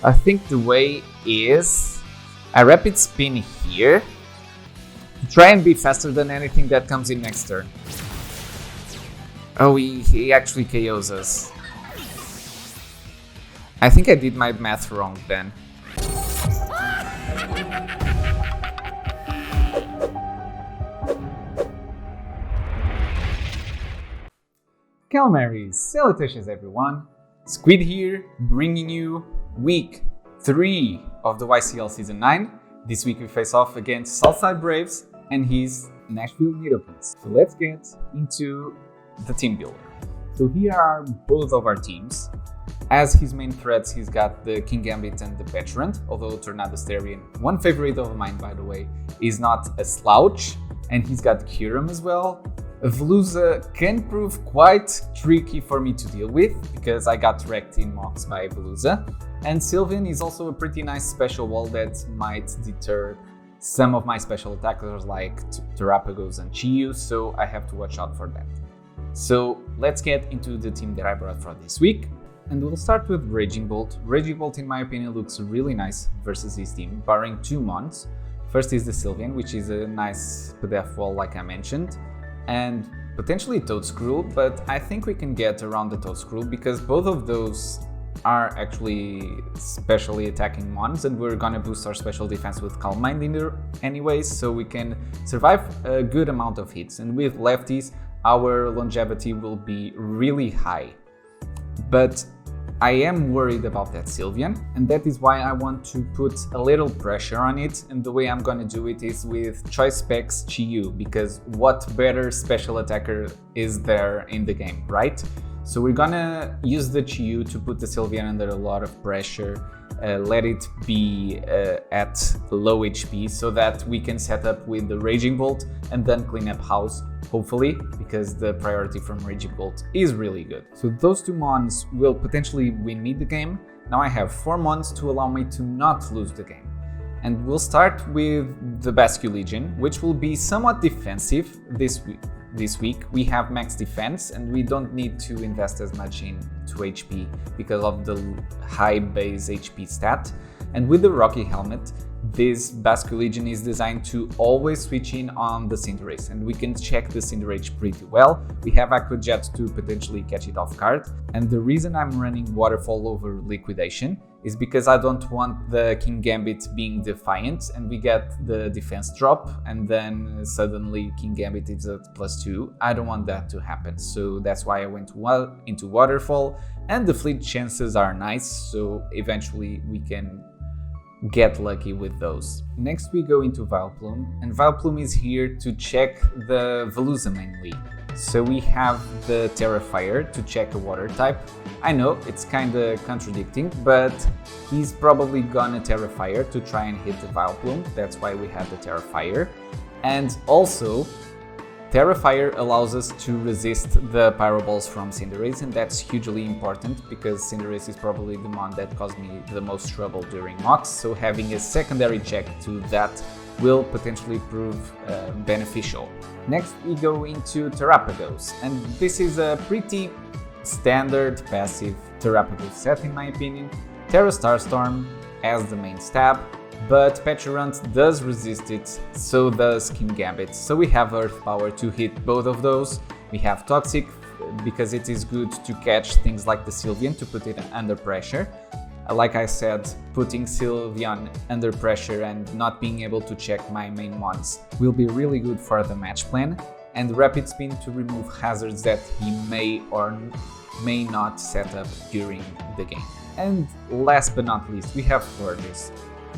I think the way is I rapid spin here to try and be faster than anything that comes in next turn. Oh, he actually KOs us. I think I did my math wrong then. Calamari Salutations everyone! Squid here, bringing you week 3 of the YCL Season 9. This week we face off against SouthSideBraves and his Nashville Nidokings. So let's get into the team builder. So here are both of our teams. As his main threats, he's got the King Gambit and the Petulant, although Tornado Starion, one favorite of mine by the way, is not a slouch, and he's got Kyurem as well. Veluza can prove quite tricky for me to deal with, because I got wrecked in mocks by Veluza, and Sylveon is also a pretty nice special wall that might deter some of my special attackers like Terrapagos and Chiyu, so I have to watch out for that. So let's get into the team that I brought for this week. And we'll start with Raging Bolt. Raging Bolt in my opinion looks really nice versus his team, barring 2 mons. First is the Sylveon, which is a nice PDF wall like I mentioned, and potentially Toadscruel, but I think we can get around the Toadscruel because both of those are actually specially attacking mons, and we're gonna boost our special defense with Calm Mind in there anyways, so we can survive a good amount of hits, and with lefties our longevity will be really high. But I am worried about that Sylveon, and that is why I want to put a little pressure on it, and the way I'm gonna do it is with Choice Specs Chiyu, because what better special attacker is there in the game, right? So we're gonna use the Chiyu to put the Sylveon under a lot of pressure, let it be at low HP so that we can set up with the Raging Bolt and then clean up house, hopefully, because the priority from Raging Bolt is really good. So those 2 mons will potentially win me the game. Now I have 4 mons to allow me to not lose the game. And we'll start with the Basque Legion, which will be somewhat defensive this week. We have max defense and we don't need to invest as much into HP because of the high base HP stat. And with the Rocky Helmet, this Basque Legion is designed to always switch in on the Cinderace, and we can check the Cinderace pretty well. We have Aqua Jet to potentially catch it off guard, and the reason I'm running Waterfall over Liquidation is because I don't want the King Gambit being defiant and we get the defense drop and then suddenly King Gambit is at +2. I don't want that to happen, so that's why I went into Waterfall, and the fleet chances are nice, so eventually we can get lucky with those. Next we go into Vileplume, and Vileplume is here to check the Veluza mainly. So we have the Terrafire to check a water type. I know it's kinda contradicting, but he's probably gonna Terrafire to try and hit the Vileplume, that's why we have the Terrafire. And also, Terrafire allows us to resist the Pyro Balls from Cinderace, and that's hugely important because Cinderace is probably the mon that caused me the most trouble during mocks, so having a secondary check to that will potentially prove beneficial. Next we go into Terrapagos, and this is a pretty standard passive Terrapagos set in my opinion. Terra Starstorm as the main stab, but Petulant does resist it, so does King Gambit. So we have Earth Power to hit both of those. We have Toxic because it is good to catch things like the Sylveon to put it under pressure. Like I said, putting Sylveon under pressure and not being able to check my main mons will be really good for the match plan, and Rapid Spin to remove hazards that he may or may not set up during the game. And last but not least, we have Florges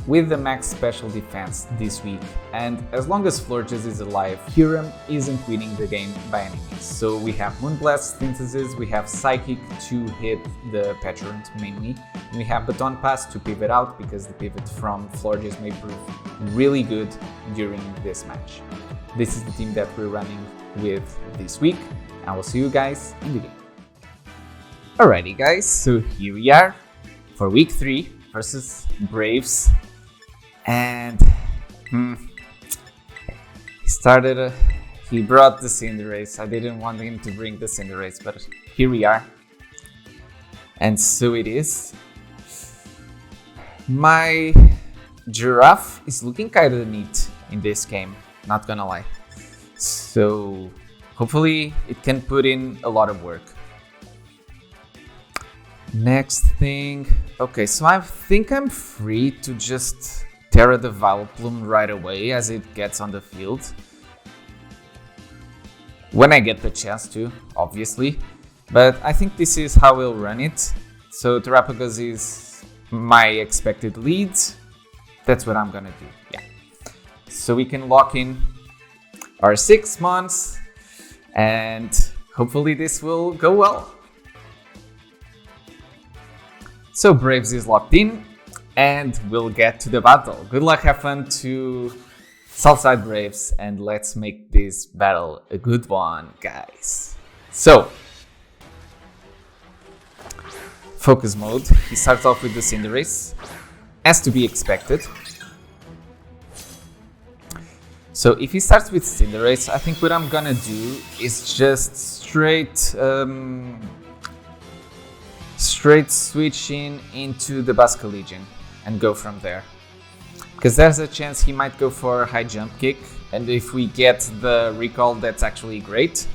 with the max special defense this week, and as long as Florges is alive, Kyurem isn't winning the game by any means. So we have Moonblast Synthesis, we have Psychic to hit the Petulant mainly, and we have Baton Pass to pivot out because the pivot from Florges may prove really good during this match. This is the team that we're running with this week, and I will see you guys in the game. Alrighty guys, so here we are for week 3 versus Braves. And he brought the Cinderace. I didn't want him to bring the Cinderace, but here we are. And so it is. My giraffe is looking kind of neat in this game, not gonna lie. So hopefully it can put in a lot of work. Next thing, okay, so I think I'm free to just Terra the Vileplume right away as it gets on the field. When I get the chance to, obviously. But I think this is how we'll run it. So Terrapagos is my expected lead. That's what I'm gonna do, yeah. So we can lock in our 6 months and hopefully this will go well. So Braves is locked in and we'll get to the battle. Good luck, have fun to SouthSideBraves, and let's make this battle a good one, guys. So, focus mode. He starts off with the Cinderace, as to be expected. So if he starts with Cinderace, I think what I'm gonna do is just straight switching into the Basculegion and go from there. Because there's a chance he might go for a high jump kick, and if we get the recall, that's actually great.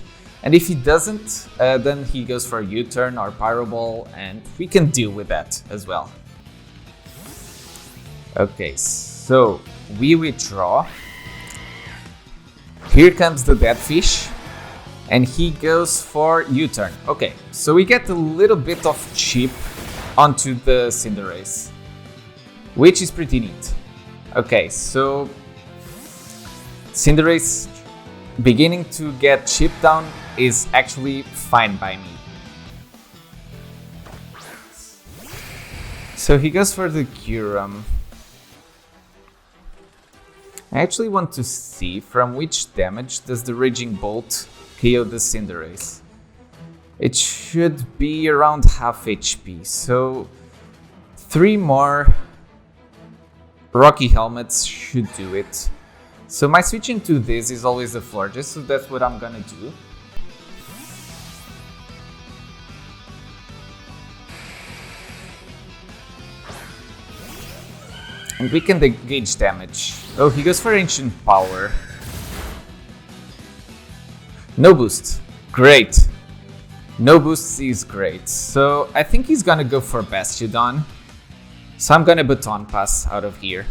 And if he doesn't, then he goes for a U-turn or Pyro Ball, and we can deal with that as well. Okay, so we withdraw. Here comes the dead fish, and he goes for U-turn. Okay, so we get a little bit of chip onto the Cinderace, which is pretty neat. Okay, so Cinderace beginning to get chipped down is actually fine by me. So he goes for the Kyurem. I actually want to see from which damage does the Raging Bolt KO the Cinderace. It should be around half HP, so 3 more Rocky Helmets should do it. So my switch into this is always the Florges, so that's what I'm gonna do. And we can gauge damage. Oh, he goes for Ancient Power. No boost. Great. No boost is great. So I think he's gonna go for Bastiodon. So I'm gonna Baton Pass out of here.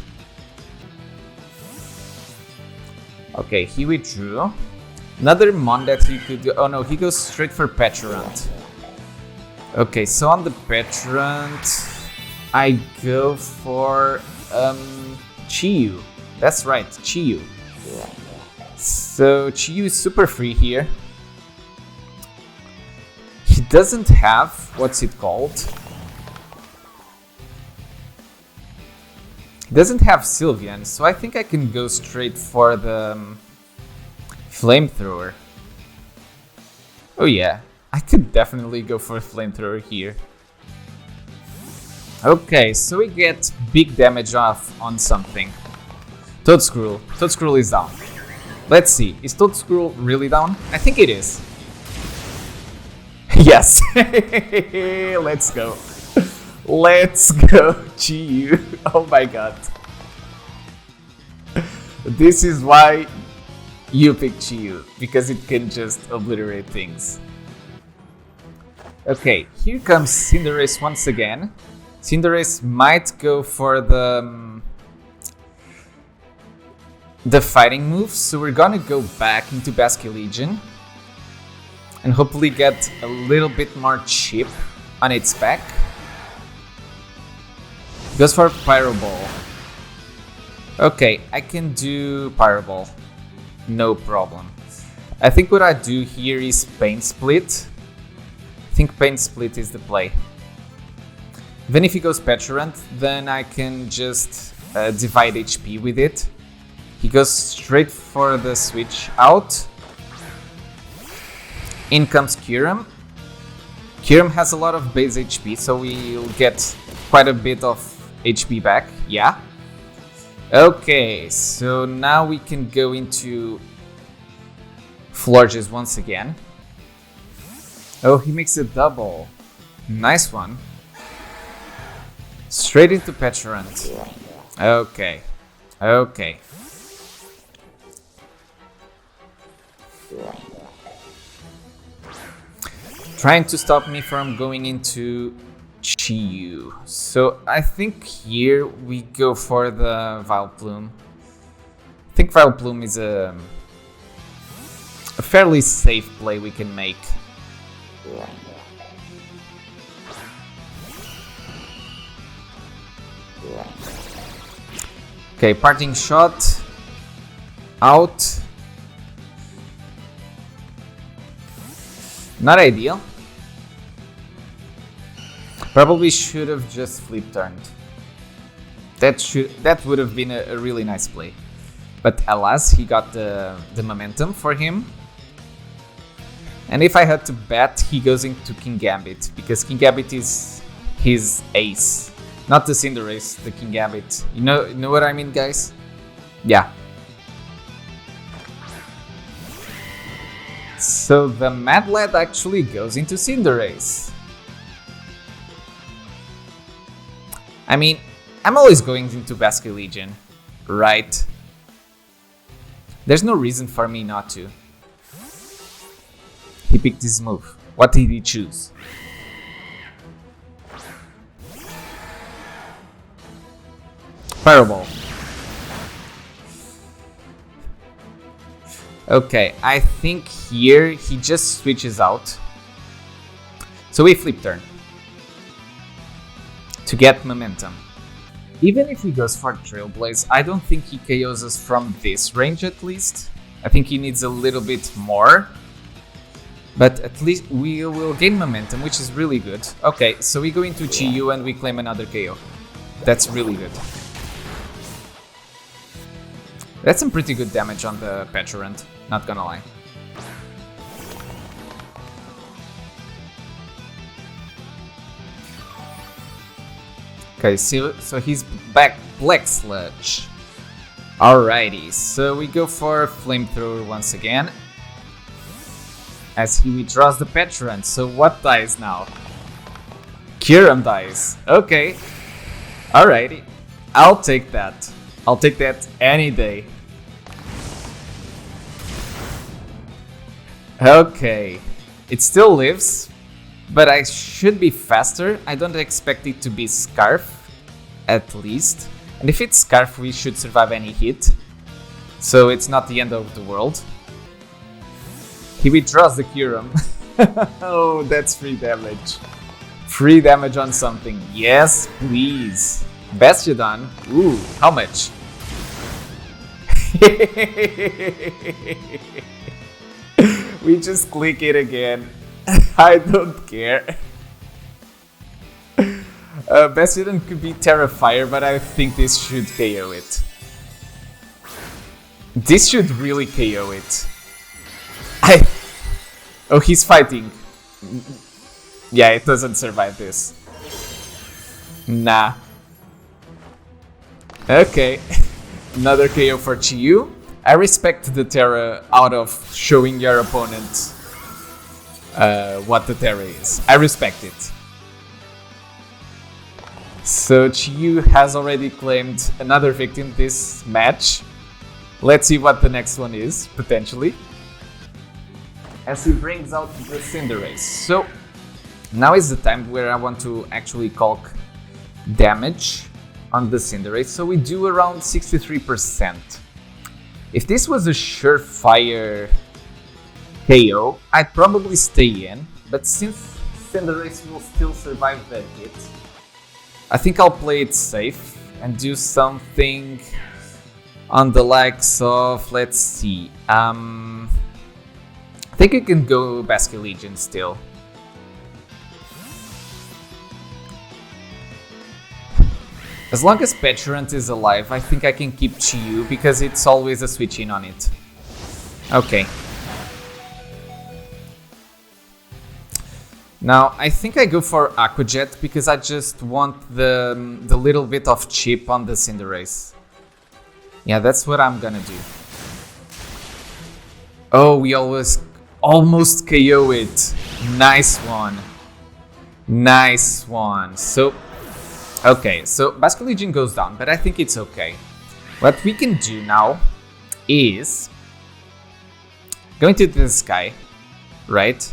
Okay, he withdrew. Another Mon that he could go. Oh no, he goes straight for Petrant. Okay, so on the Petrant, I go for Chiyu. That's right, Chiyu. So Chiyu is super free here. He doesn't have, what's it called? He doesn't have Sylveon, so I think I can go straight for the Flamethrower. Oh yeah, I could definitely go for a Flamethrower here. Okay, so we get big damage off on something. Toedscruel. Toedscruel is down. Let's see, is Toedscruel really down? I think it is. Yes! Let's go. Let's go, Chiyu. Oh my god. This is why you pick Chiyu, because it can just obliterate things. Okay, here comes Cinderace once again. Cinderace might go for the fighting move, so we're gonna go back into Basculegion and hopefully get a little bit more chip on its back. Goes for Pyro Ball. Okay, I can do Pyro Ball. No problem. I think what I do here is Pain Split. I think Pain Split is the play. Then if he goes Petrant, then I can just divide HP with it. He goes straight for the switch out. In comes Kyurem. Kyurem has a lot of base HP, so we'll get quite a bit of HP back, yeah. Okay, so now we can go into Florges once again. Oh, he makes a double. Nice one. Straight into Petrant. Okay. Okay. Trying to stop me from going into Chiyu. So I think here we go for the Vileplume. I think Vileplume is a fairly safe play we can make. Okay, parting shot. Out. Not ideal. Probably should have just flip turned. That would have been a really nice play. But alas, he got the momentum for him. And if I had to bet, he goes into King Gambit, because King Gambit is his ace. Not the Cinderace, the King Gambit. You know what I mean, guys? Yeah. So the Mad Lad actually goes into Cinderace. I mean, I'm always going into Basculegion, right? There's no reason for me not to. He picked his move. What did he choose? Fireball. Okay, I think here he just switches out. So we flip turn to get momentum. Even if he goes for Trailblaze, I don't think he KOs us from this range at least. I think he needs a little bit more. But at least we will gain momentum, which is really good. Okay, so we go into Chiyu and we claim another KO. That's really good. That's some pretty good damage on the Petrant, not gonna lie. Okay, so he's back Black Sludge. Alrighty, so we go for Flamethrower once again. As he withdraws the Petrant, so what dies now? Kyurem dies. Okay. Alrighty. I'll take that. I'll take that any day. Okay. It still lives. But I should be faster. I don't expect it to be Scarf, at least. And if it's Scarf, we should survive any hit. So it's not the end of the world. He withdraws the Kyurem. Oh, that's free damage. Free damage on something. Yes, please. Bastiodon. Ooh, how much? We just click it again. I don't care. Bastiodon could be Terrafire, but I think this should KO it. This should really KO it. Oh, he's fighting. Yeah, it doesn't survive this. Nah. Okay. Another KO for Chiyu. I respect the Terra out of showing your opponent what the Terra is. I respect it. So Chiyu has already claimed another victim this match. Let's see what the next one is, potentially. As he brings out the Cinderace. So now is the time where I want to actually calc damage on the Cinderace. So we do around 63%. If this was a surefire KO, I'd probably stay in, but since Cinderace will still survive that hit, I think I'll play it safe and do something on the likes of, let's see, I think I can go Basculegion still. As long as Petrant is alive, I think I can keep Chiyu because it's always a switch in on it. Okay. Now, I think I go for Aqua Jet because I just want the little bit of chip on the Cinderace. Yeah, that's what I'm gonna do. Oh, we almost KO it. Nice one. Nice one. So, Okay, so Basket Legion goes down, but I think it's okay. What we can do now is go into this guy, right?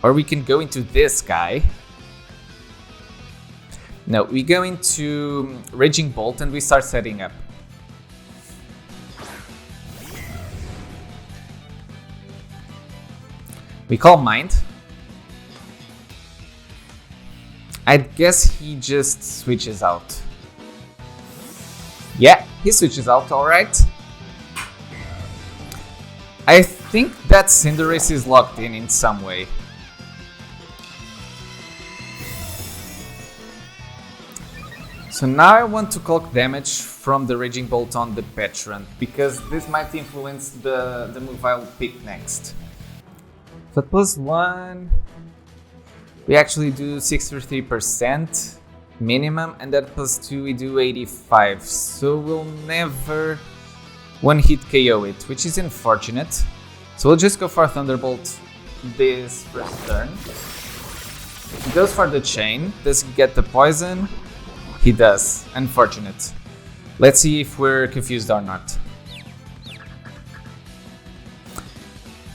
Or we can go into this guy. No, we go into Raging Bolt and we start setting up. We call Mind. I guess he just switches out. Yeah, he switches out, alright. I think that Cinderace is locked in some way. So now I want to calc damage from the Raging Bolt on the Petrant, because this might influence the move I'll pick next. So +1, we actually do 63% minimum, and that +2 we do 85, so we'll never one-hit KO it, which is unfortunate. So we'll just go for Thunderbolt this first turn. He goes for the chain, does he get the poison? He does, unfortunate. Let's see if we're confused or not.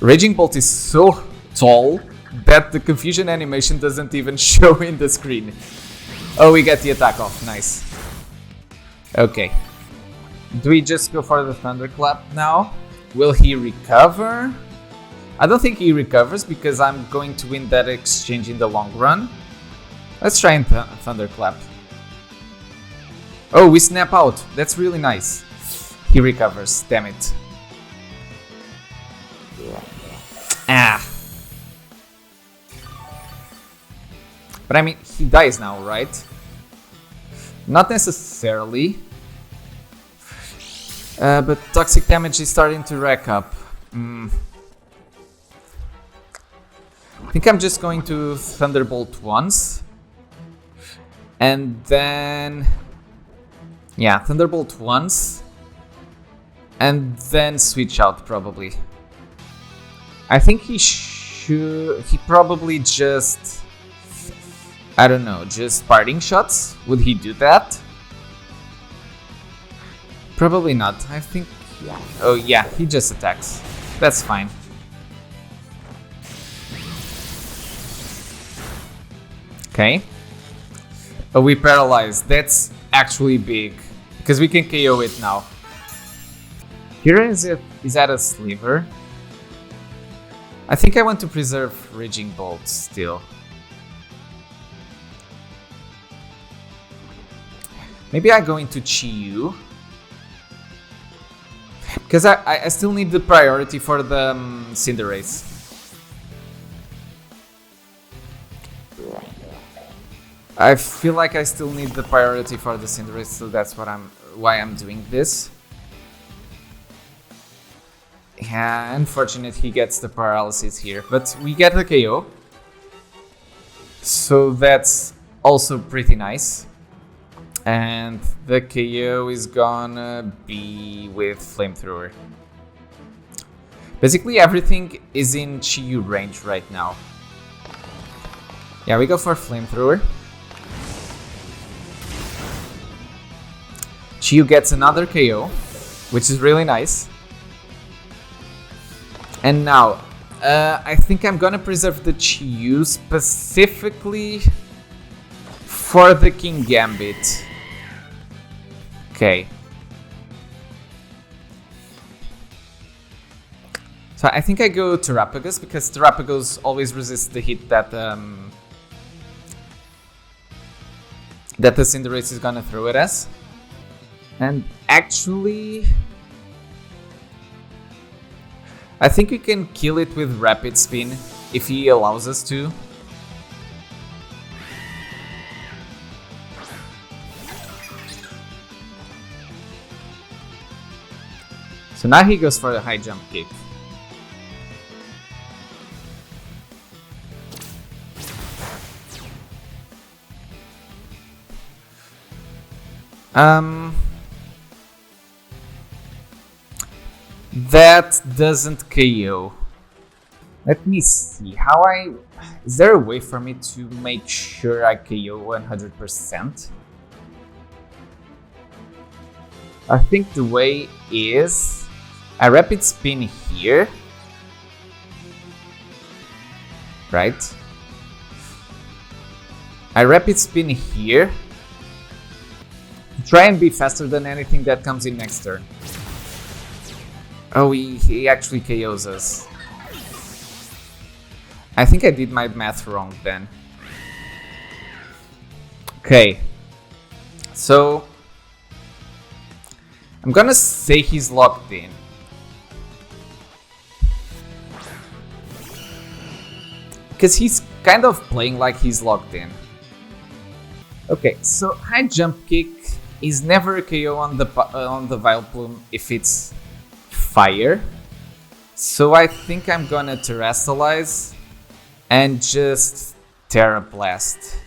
Raging Bolt is so tall that the confusion animation doesn't even show in the screen. Oh, we get the attack off, nice. Okay. Do we just go for the Thunderclap now? Will he recover? I don't think he recovers because I'm going to win that exchange in the long run. Let's try and Thunderclap. Oh, we snap out. That's really nice. He recovers. Damn it. Ah. But I mean, he dies now, right? Not necessarily. But toxic damage is starting to rack up. I think I'm just going to Thunderbolt once. And then... yeah, Thunderbolt once. And then switch out, probably. I think he should... he probably just... I don't know, just parting shots? Would he do that? Probably not. I think... oh yeah, he just attacks. That's fine. Okay. Oh, we paralyzed. That's actually big. Because we can KO it now. Here is at a sliver. I think I want to preserve Raging Bolt still. Maybe I go into Chi-Yu. Because I still need the priority for the Cinderace. I feel like I still need the priority for the Cinderace, so that's why I'm doing this. Yeah, unfortunate he gets the paralysis here, but we get the KO. So that's also pretty nice. And the KO is gonna be with Flamethrower. Basically everything is in Chi-Yu range right now. Yeah, we go for Flamethrower. Chi-Yu gets another KO, which is really nice. And now, I think I'm gonna preserve the Chi-Yu specifically for the King Gambit. Okay. So I think I go Terapagos because Terapagos always resists the hit that the Cinderace is gonna throw at us. And actually, I think we can kill it with Rapid Spin if he allows us to. So now he goes for the high jump kick. That doesn't KO. Let me see how is there a way for me to make sure I KO 100%? I think the way is I rapid spin here, right? I rapid spin here, try and be faster than anything that comes in next turn. Oh, he actually KOs us. I think I did my math wrong then. Okay, so I'm gonna say he's locked in. Because he's kind of playing like he's locked in. Okay, so high jump kick is never a KO on the Vileplume if it's fire. So I think I'm gonna Terrestrialize and just Terra Blast.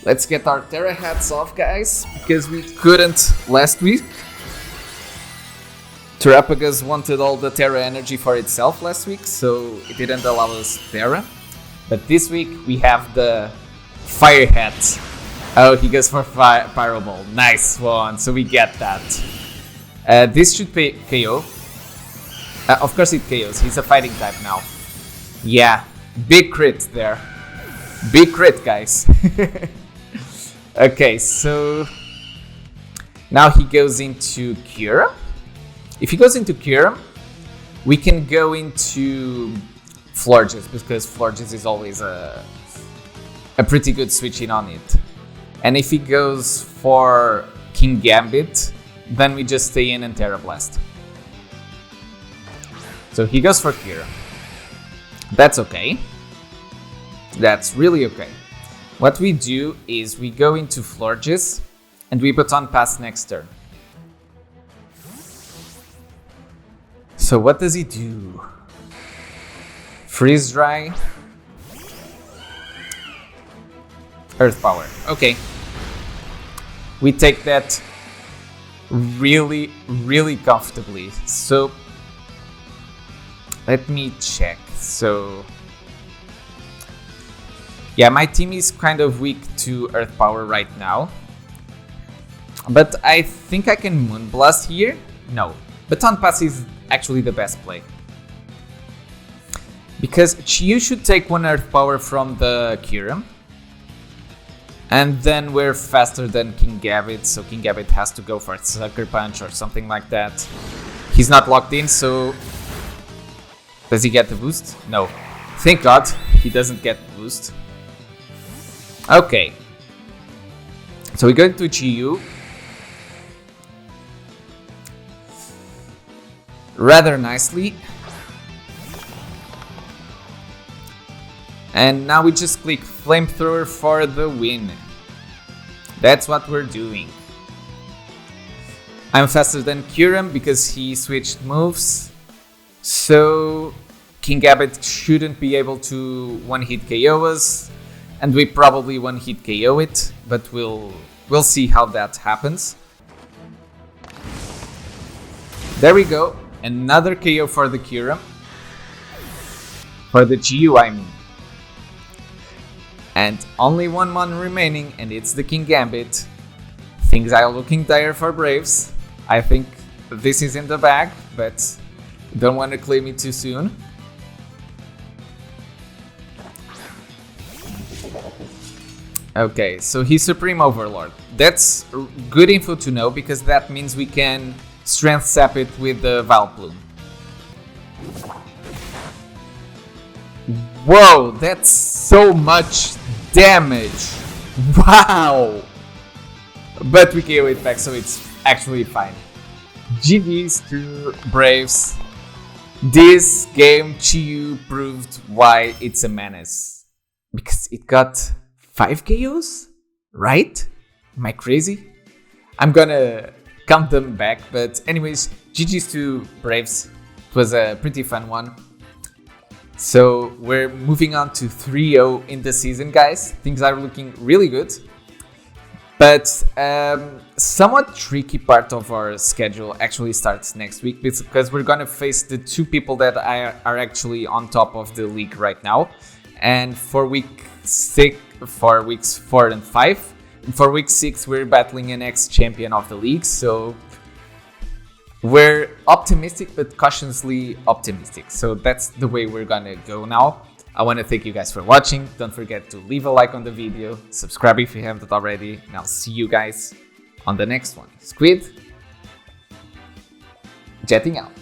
Let's get our Terra hats off, guys, because we couldn't last week. Terrapagus wanted all the Terra energy for itself last week, so it didn't allow us Terra. But this week we have the Fire hat. Oh, he goes for Pyro Ball. Nice one, so we get that. This should KO. Of course it KOs, he's a fighting type now. Yeah, big crit there. Big crit, guys. Okay, so now he goes into Kyurem. If he goes into Kyurem, we can go into Florges, because Florges is always a pretty good switch in on it. And if he goes for King Gambit, then we just stay in and Terra Blast. So he goes for Kyurem. That's okay. That's really okay. What we do is we go into Florges and we Baton Pass next turn. So what does he do? Freeze Dry. Earth Power. Okay. We take that really, really comfortably. So let me check. So yeah, my team is kind of weak to Earth Power right now. But I think I can Moonblast here. No, Baton Pass is actually the best play. Because you should take one Earth Power from the Kyurem. And then we're faster than King Gambit, so King Gambit has to go for a Sucker Punch or something like that. He's not locked in, so... Does he get the boost? No. Thank God, he doesn't get the boost. Okay. So we go to GU. Rather nicely. And now we just click Flamethrower for the win. That's what we're doing. I'm faster than Kyurem because he switched moves. So King Gambit shouldn't be able to one-hit KO us. And we probably one-hit KO it, but we'll see how that happens. There we go. Another KO for the Kyurem. For the GU, I mean. And only one mon remaining, and it's the King Gambit. Things are looking dire for Braves. I think this is in the bag, but don't want to claim it too soon. Okay, so he's Supreme Overlord. That's good info to know, because that means we can Strength Sap it with the Vileplume. Whoa, that's so much damage! Wow! But we KO it back, so it's actually fine. GG's to Braves. This game, Chiyu proved why it's a menace. Because it got 5 KOs? Right? Am I crazy? I'm gonna count them back, but anyways, GG's to Braves. It was a pretty fun one. So we're moving on to 3-0 in the season, guys. Things are looking really good. But somewhat tricky part of our schedule actually starts next week, because we're gonna face the two people that are actually on top of the league right now. And for weeks 4 and 5, and for week 6 we're battling an ex-champion of the league. So we're optimistic, but cautiously optimistic. So that's the way we're gonna go now. I want to thank you guys for watching. Don't forget to leave a like on the video, subscribe if you haven't already, and I'll see you guys on the next one. Squid, jetting out.